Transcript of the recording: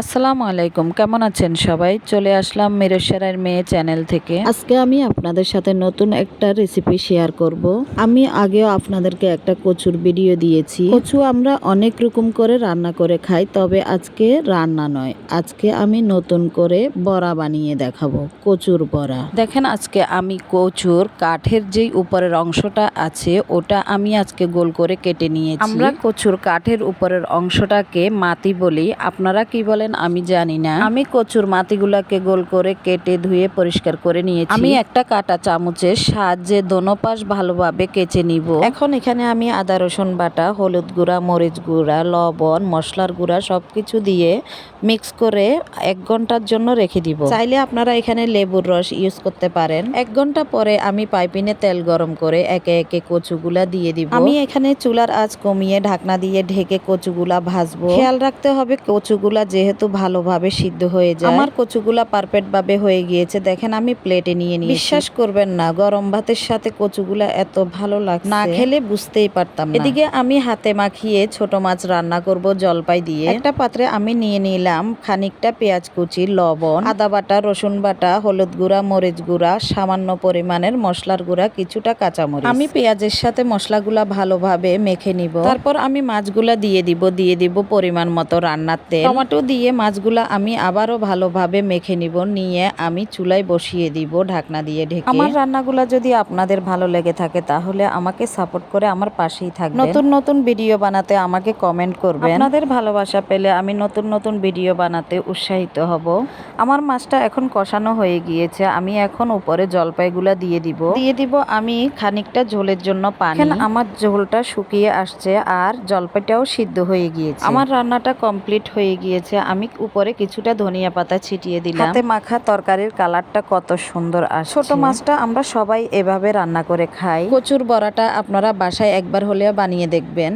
আসসালামু আলাইকুম, কেমন আছেন সবাই? চলে আসলাম মিরসরাইয়ের মেয়ে চ্যানেল থেকে। আজকে আমি আপনাদের সাথে নতুন একটা রেসিপি শেয়ার করব। আমি আগেও আপনাদেরকে একটা কচুর ভিডিও দিয়েছি। কচু আমরা অনেক রকম করে রান্না করে খাই, তবে আজকে রান্না নয়, আজকে আমি নতুন করে বড়া বানিয়ে দেখাবো, কচুর বড়া। দেখেন, আজকে আমি কচুর কাঠের যেই উপরের অংশটা আছে ওটা আমি আজকে গোল করে কেটে নিয়েছি। আমরা কচুর কাঠের উপরের অংশটাকে মাতি বলি, আপনারা কি বলেন আমি জানি না। আমি কচুর মাটিগুলাকে গোল করে কেটে ধুয়ে পরিষ্কার করে নিয়েছি। আমি একটা কাঁটা চামচের সাহায্যে দোনো পাশ ভালোভাবে কেচে নিব। এখন এখানে আমি আদা রসুন বাটা, হলুদ গুঁড়া, মরিচ গুঁড়া, লবণ, মশলার গুঁড়া সবকিছু দিয়ে মিক্স করে 1 ঘন্টার জন্য রেখে দিব। চাইলে আপনারা এখানে লেবুর রস ইউজ করতে পারেন। 1 ঘন্টা পরে আমি পাইপিনে তেল গরম করে একে একে কচুগুলা দিয়ে দিব। আমি এখানে চুলার আঁচ কমিয়ে ঢাকনা দিয়ে ঢেকে কচুগুলা ভাজবো। খেয়াল রাখতে হবে কচুগুলা যেহেতু ভালোভাবে সিদ্ধ হয়ে যায়। আমার কচুগুলা পারফেক্ট ভাবে হয়ে গিয়েছে। দেখেন, আমি প্লেটে নিয়ে নিয়েছি। বিশ্বাস করবেন না, গরম ভাতের সাথে কচুগুলা এত ভালো লাগছে, না খেলে বুঝতেই পারতাম না। এদিকে আমি হাতে মাখিয়ে ছোট মাছ রান্না করব জলপাই দিয়ে। একটা পাত্রে আমি নিয়ে নিলাম খানিকটা পেঁয়াজ কুচি, লবণ, আদা বাটা, রসুন বাটা, হলুদ গুঁড়া, মরিচ গুঁড়া, সামান্য পরিমাণের মশলার গুঁড়া, কিছুটা কাঁচামরিচ। আমি পেঁয়াজের সাথে মশলাগুলা ভালোভাবে মেখে নিব। তারপর আমি মাছগুলা দিয়ে দিব পরিমাণ মতো রান্নার তেল। টমেটো দিয়ে মাছগুলা আমি আবারও ভালোভাবে মেখে নিব। নিয়ে আমি চুলায় বসিয়ে দিব ঢাকনা দিয়ে ঢেকে। আমার রান্নাগুলা যদি আপনাদের ভালো লেগে থাকে তাহলে আমাকে সাপোর্ট করে আমার পাশেই থাকবেন। নতুন নতুন ভিডিও বানাতে আমাকে কমেন্ট করবেন। আপনাদের ভালোবাসা পেলে আমি নতুন নতুন ভিডিও বানাতে উৎসাহিত হব। আমার মাছটা এখন কষানো হয়ে গিয়েছে। আমি এখন উপরে জলপাইগুলা দিয়ে দিব আমি খানিকটা ঝোলের জন্য পানি। আমার ঝোলটা শুকিয়ে আসছে আর জলপাইটাও সিদ্ধ হয়ে গিয়েছে। আমার রান্নাটা কমপ্লিট হয়ে গিয়েছে। আমি উপরে কিছুটা ধনিয়া পাতা ছিটিয়ে দিলাম। হাতে মাখা তরকারির কালারটা কত সুন্দর আসছে। ছোট মাছটা আমরা সবাই এভাবে রান্না করে খাই। কচুর বড়াটা আপনারা বাসায় একবার হলেও বানিয়ে দেখবেন।